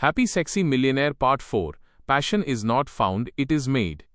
Happy Sexy Millionaire Part 4. Passion is not found, it is made.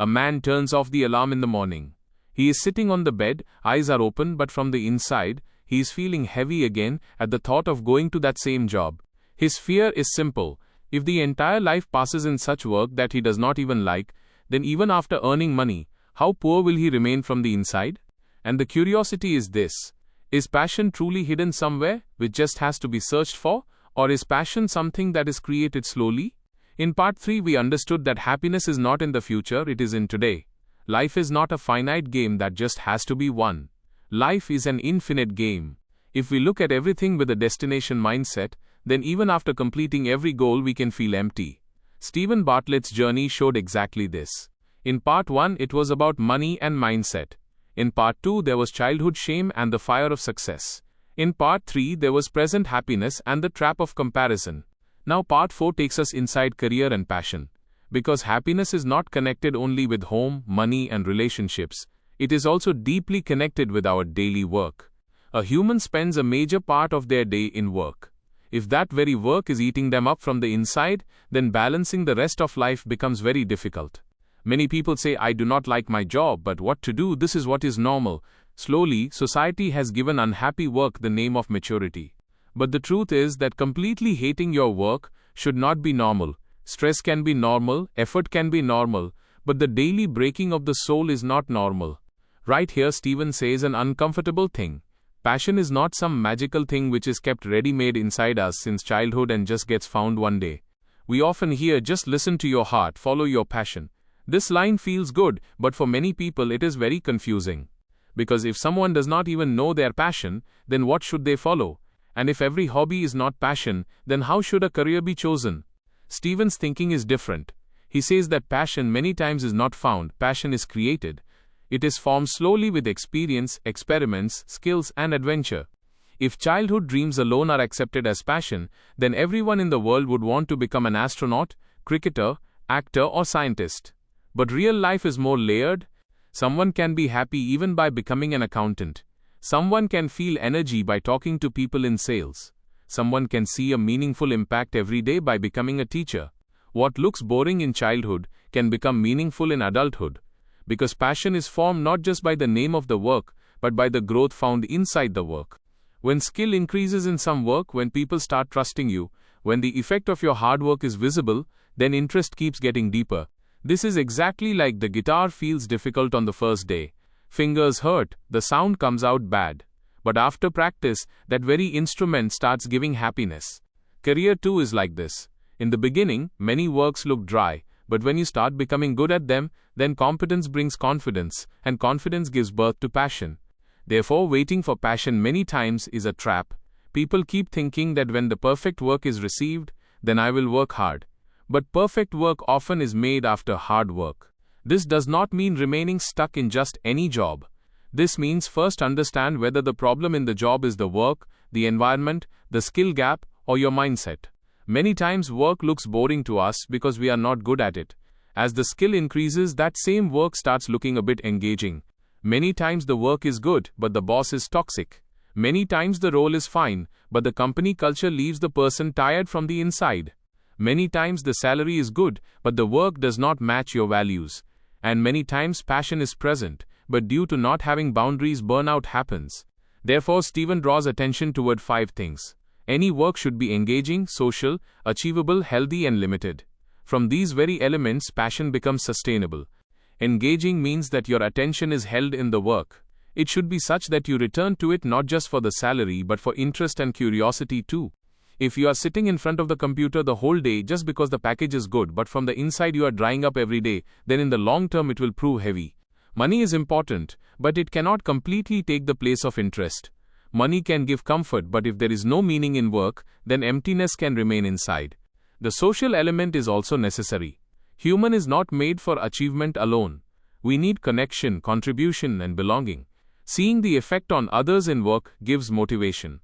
A man turns off the alarm in the morning. He is sitting on the bed, eyes are open, but from the inside, he is feeling heavy again at the thought of going to that same job. His fear is simple. If the entire life passes in such work that he does not even like, then even after earning money, how poor will he remain from the inside? And the curiosity is this: is passion truly hidden somewhere, which just has to be searched for? Or is passion something that is created slowly? In part 3 we understood that happiness is not in the future, it is in today. Life is not a finite game that just has to be won. Life is an infinite game. If we look at everything with a destination mindset, then even after completing every goal we can feel empty. Stephen Bartlett's journey showed exactly this. In part 1 it was about money and mindset. In part 2 there was childhood shame and the fire of success. In part 3 there was present happiness and the trap of comparison. Now part 4 takes us inside career and passion. Because happiness is not connected only with home, money and relationships. It is also deeply connected with our daily work. A human spends a major part of their day in work. If that very work is eating them up from the inside, then balancing the rest of life becomes very difficult. Many people say, I do not like my job, but what to do, this is what is normal. Slowly, society has given unhappy work the name of maturity. But the truth is that completely hating your work should not be normal. Stress can be normal, effort can be normal, but the daily breaking of the soul is not normal. Right here Stephen says an uncomfortable thing. Passion is not some magical thing which is kept ready-made inside us since childhood and just gets found one day. We often hear, just listen to your heart, follow your passion. This line feels good, but for many people it is very confusing. Because if someone does not even know their passion, then what should they follow? And if every hobby is not passion, then how should a career be chosen? Stephen's thinking is different. He says that passion many times is not found, passion is created. It is formed slowly with experience, experiments, skills and adventure. If childhood dreams alone are accepted as passion, then everyone in the world would want to become an astronaut, cricketer, actor or scientist. But real life is more layered. Someone can be happy even by becoming an accountant. Someone can feel energy by talking to people in sales. Someone can see a meaningful impact every day by becoming a teacher. What looks boring in childhood can become meaningful in adulthood. Because passion is formed not just by the name of the work, but by the growth found inside the work. When skill increases in some work, when people start trusting you, when the effect of your hard work is visible, then interest keeps getting deeper. This is exactly like the guitar feels difficult on the first day. Fingers hurt, the sound comes out bad. But after practice, that very instrument starts giving happiness. Career too is like this. In the beginning, many works look dry, but when you start becoming good at them, then competence brings confidence, and confidence gives birth to passion. Therefore, waiting for passion many times is a trap. People keep thinking that when the perfect work is received, then I will work hard. But perfect work often is made after hard work. This does not mean remaining stuck in just any job. This means first understand whether the problem in the job is the work, the environment, the skill gap, or your mindset. Many times work looks boring to us because we are not good at it. As the skill increases, that same work starts looking a bit engaging. Many times the work is good, but the boss is toxic. Many times the role is fine, but the company culture leaves the person tired from the inside. Many times the salary is good, but the work does not match your values. And many times passion is present, but due to not having boundaries, burnout happens. Therefore, Stephen draws attention toward 5 things. Any work should be engaging, social, achievable, healthy and limited. From these very elements, passion becomes sustainable. Engaging means that your attention is held in the work. It should be such that you return to it not just for the salary but for interest and curiosity too. If you are sitting in front of the computer the whole day just because the package is good, but from the inside you are drying up every day, then in the long term it will prove heavy. Money is important, but it cannot completely take the place of interest. Money can give comfort, but if there is no meaning in work, then emptiness can remain inside. The social element is also necessary. Human is not made for achievement alone. We need connection, contribution, and belonging. Seeing the effect on others in work gives motivation.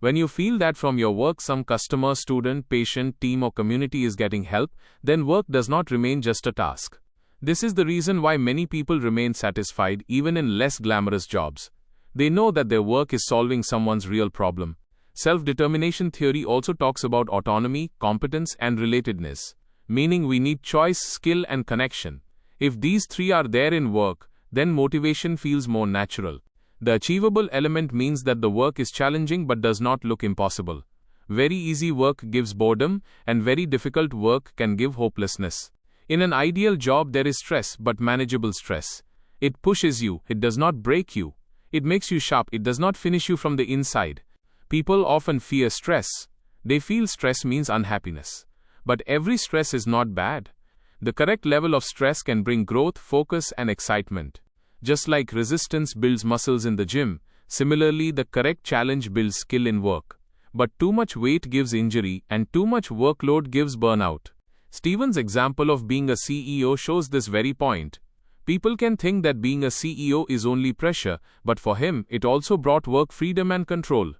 When you feel that from your work some customer, student, patient, team or community is getting help, then work does not remain just a task. This is the reason why many people remain satisfied even in less glamorous jobs. They know that their work is solving someone's real problem. Self-determination theory also talks about autonomy, competence, and relatedness, meaning we need choice, skill, and connection. If these three are there in work, then motivation feels more natural. The achievable element means that the work is challenging but does not look impossible. Very easy work gives boredom, and very difficult work can give hopelessness. In an ideal job, there is stress, but manageable stress. It pushes you, it does not break you. It makes you sharp, it does not finish you from the inside. People often fear stress. They feel stress means unhappiness. But every stress is not bad. The correct level of stress can bring growth, focus, and excitement. Just like resistance builds muscles in the gym, similarly the correct challenge builds skill in work. But too much weight gives injury, and too much workload gives burnout. Steven's example of being a CEO shows this very point. People can think that being a CEO is only pressure, but for him, it also brought work freedom and control.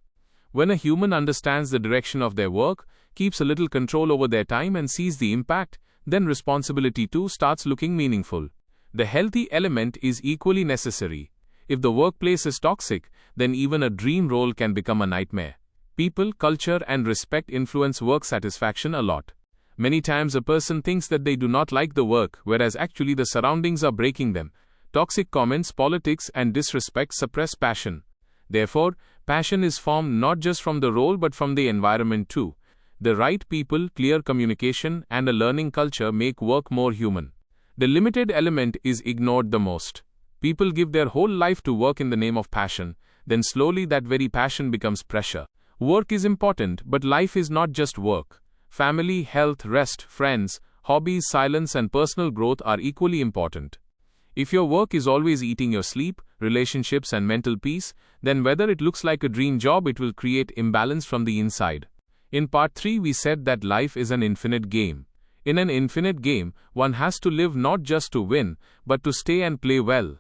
When a human understands the direction of their work, keeps a little control over their time, and sees the impact, then responsibility too starts looking meaningful. The healthy element is equally necessary. If the workplace is toxic, then even a dream role can become a nightmare. People, culture, and respect influence work satisfaction a lot. Many times a person thinks that they do not like the work, whereas actually the surroundings are breaking them. Toxic comments, politics, and disrespect suppress passion. Therefore, passion is formed not just from the role but from the environment too. The right people, clear communication, and a learning culture make work more human. The limited element is ignored the most. People give their whole life to work in the name of passion, then slowly that very passion becomes pressure. Work is important, but life is not just work. Family, health, rest, friends, hobbies, silence, and personal growth are equally important. If your work is always eating your sleep, relationships, and mental peace, then whether it looks like a dream job, it will create imbalance from the inside. In part 3, we said that life is an infinite game. In an infinite game, one has to live not just to win, but to stay and play well.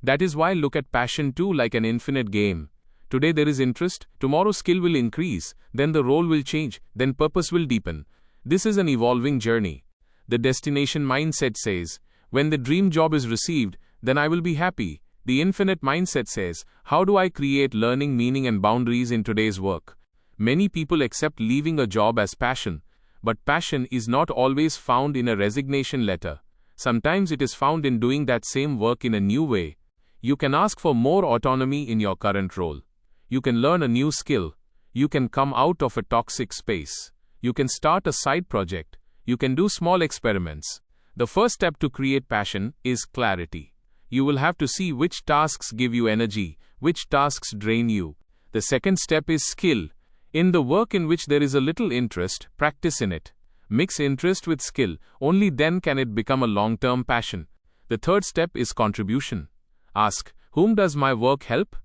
That is why look at passion too like an infinite game. Today there is interest, tomorrow skill will increase, then the role will change, then purpose will deepen. This is an evolving journey. The destination mindset says, when the dream job is received, then I will be happy. The infinite mindset says, how do I create learning, meaning, and boundaries in today's work? Many people accept leaving a job as passion, but passion is not always found in a resignation letter. Sometimes it is found in doing that same work in a new way. You can ask for more autonomy in your current role. You can learn a new skill. You can come out of a toxic space. You can start a side project. You can do small experiments. The first step to create passion is clarity. You will have to see which tasks give you energy, which tasks drain you. The second step is skill. In the work in which there is a little interest, practice in it. Mix interest with skill, only then can it become a long-term passion. The third step is contribution. Ask, whom does my work help?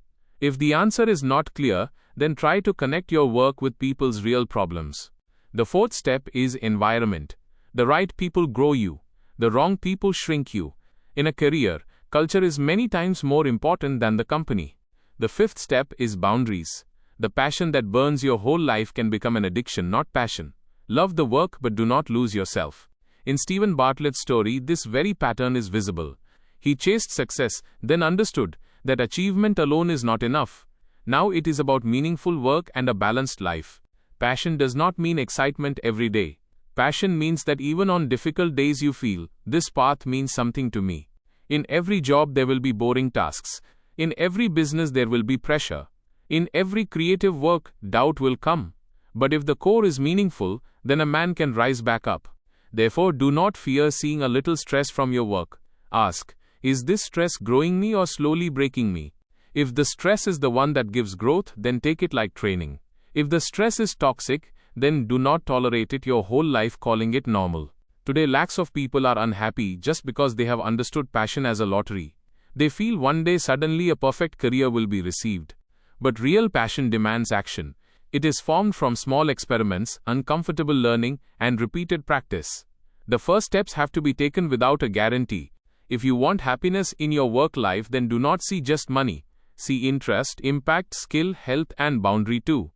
If the answer is not clear, then try to connect your work with people's real problems. The fourth step is environment. The right people grow you. The wrong people shrink you. In a career, culture is many times more important than the company. The fifth step is boundaries. The passion that burns your whole life can become an addiction, not passion. Love the work but do not lose yourself. In Stephen Bartlett's story, this very pattern is visible. He chased success, then understood that achievement alone is not enough. Now it is about meaningful work and a balanced life. Passion does not mean excitement every day. Passion means that even on difficult days you feel, this path means something to me. In every job there will be boring tasks. In every business there will be pressure. In every creative work, doubt will come. But if the core is meaningful, then a man can rise back up. Therefore, do not fear seeing a little stress from your work. Ask, is this stress growing me or slowly breaking me? If the stress is the one that gives growth, then take it like training. If the stress is toxic, then do not tolerate it your whole life calling it normal. Today, lakhs of people are unhappy just because they have understood passion as a lottery. They feel one day suddenly a perfect career will be received. But real passion demands action. It is formed from small experiments, uncomfortable learning, and repeated practice. The first steps have to be taken without a guarantee. If you want happiness in your work life, then do not see just money. See interest, impact, skill, health, and boundary too.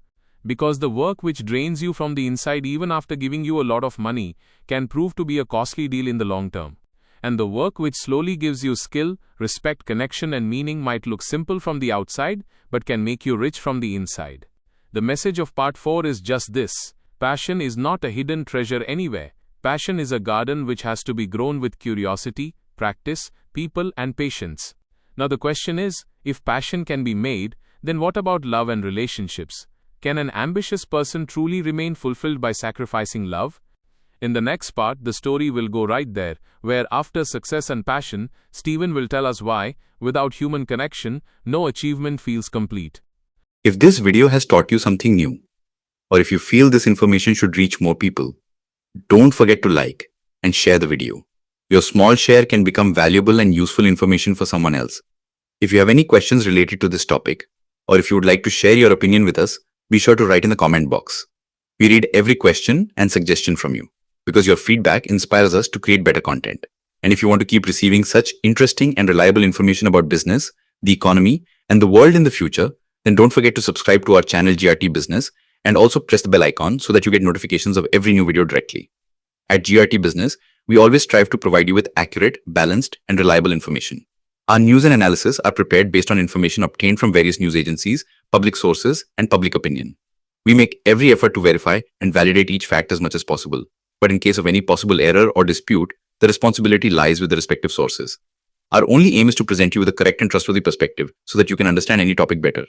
Because the work which drains you from the inside even after giving you a lot of money can prove to be a costly deal in the long term. And the work which slowly gives you skill, respect, connection, and meaning might look simple from the outside, but can make you rich from the inside. The message of part 4 is just this: passion is not a hidden treasure anywhere. Passion is a garden which has to be grown with curiosity, practice, people, and patience. Now the question is, if passion can be made, then what about love and relationships? Can an ambitious person truly remain fulfilled by sacrificing love? In the next part, the story will go right there, where after success and passion, Stephen will tell us why, without human connection, no achievement feels complete. If this video has taught you something new, or if you feel this information should reach more people, don't forget to like and share the video. Your small share can become valuable and useful information for someone else. If you have any questions related to this topic, or if you would like to share your opinion with us, be sure to write in the comment box. We read every question and suggestion from you, because your feedback inspires us to create better content. And if you want to keep receiving such interesting and reliable information about business, the economy, and the world in the future, then don't forget to subscribe to our channel GRT Business and also press the bell icon so that you get notifications of every new video directly. At GRT Business, we always strive to provide you with accurate, balanced, and reliable information. Our news and analysis are prepared based on information obtained from various news agencies, public sources, and public opinion. We make every effort to verify and validate each fact as much as possible. But in case of any possible error or dispute, the responsibility lies with the respective sources. Our only aim is to present you with a correct and trustworthy perspective so that you can understand any topic better.